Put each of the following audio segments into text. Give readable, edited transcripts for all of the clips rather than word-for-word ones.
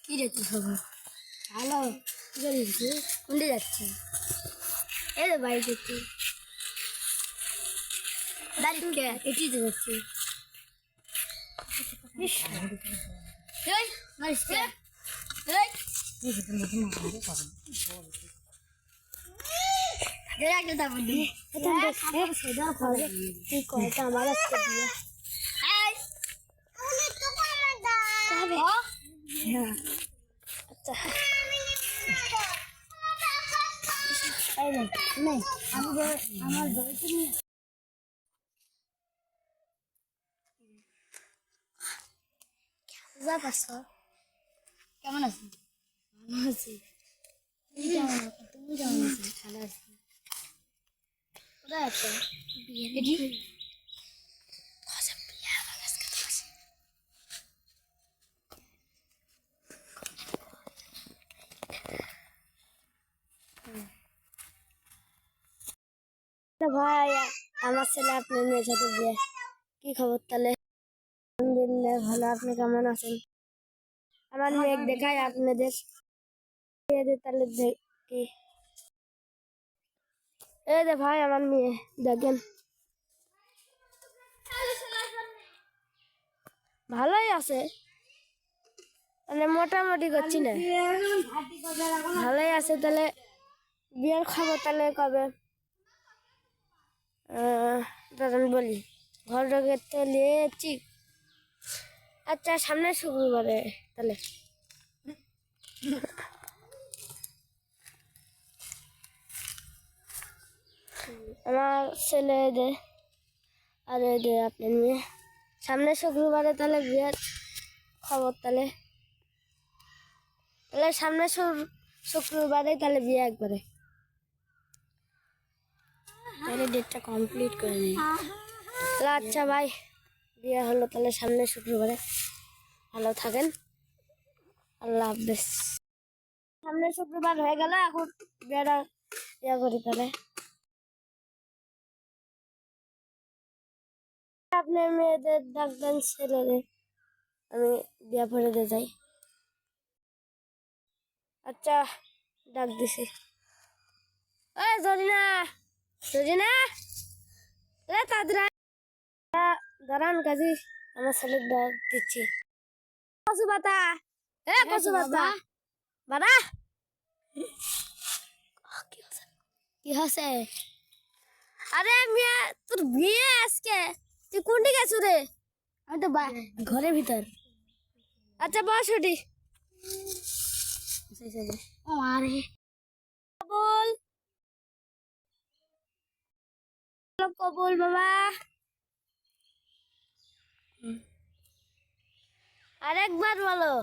কি রে তুই খবর? ভালো। কি করিস? কোনটা যাচ্ছে? এই তো বাড়ি যাচ্ছি। বাড়িতে এটিতে যাচ্ছি। আমার আচ্ছা আমার বাড়িতে নিয়ে যা পারছো। কেমন আছো? ভালো আছি। তুমি কেমন আছো? তুমি কেমন আছো? ভালো আছি। কোথায় আছো? ভাই আমার ছেলে আপনার মেয়ের সাথে বিয়ে। কি খবর তাহলে? আলহামদুলিল্লাহ ভালো। আপনি কেমন আছেন? আমার মেয়ে দেখায় আপনাদের তাহলে দেখি। এই যে ভাই আমার মেয়ে দেখেন, ভালোই আছে, মানে মোটামুটি করছি না, ভালোই আছে। তাহলে বিয়ের খবর তাহলে কবে? দাদা বলি ঘর ঢোকে তো নিয়েছি। আচ্ছা সামনের শুক্রবারে তাহলে। আমার ছেলে দে আর দে আপনি নিয়ে সামনের শুক্রবারে তাহলে বিয়ের খবর। তাহলে তাহলে সামনের শুক্রবারে তাহলে বিয়ে একবারে। তাহলে ডেটটা কমপ্লিট করে নিই। তাহলে আচ্ছা ভাই বিয়ে হলো তাহলে সামনের শুক্রবারে। ভালো থাকেন, আল্লাহ হাফেজ। সামনের শুক্রবার হয়ে গেল, এখন বিয়েটা ইয়ে করি তাহলে। আপনার মেয়েদের ডাকবেন, ছেলেদের আমি বিয়ে পড়ে দিয়ে যাই। আচ্ছা ডাক দিছি। ওই জরিনা, জরিনা, তাড়াতাড়ি দাঁড়ান কাজী, আমার ছেলের ডাক দিচ্ছি। কচু পাতা, কচু পাতা বাড়া। কি হচ্ছে? আরে মিয়া তোর বিয়ে আজকে, তুই কোনটি গেছু রে? আমি তো ঘরের ভিতর। আচ্ছা বস ওটি। কবুল কবুল বাবা। আরেকবার বলো।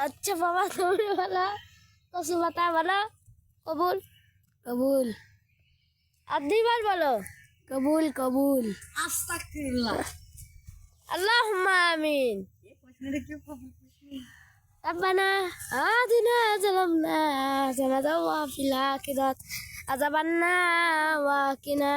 আচ্ছা বাবা তুমি বলো, কচু পাতা বলো। কবুল কবুল। আর দুইবার বলো কবুল কবুল। আস্তাগফিরুল্লাহ। আল্লাহুম্মা আমিন। ربنا آتنا ظلمنا حسنة وفي الآخرة عذاب النار وقنا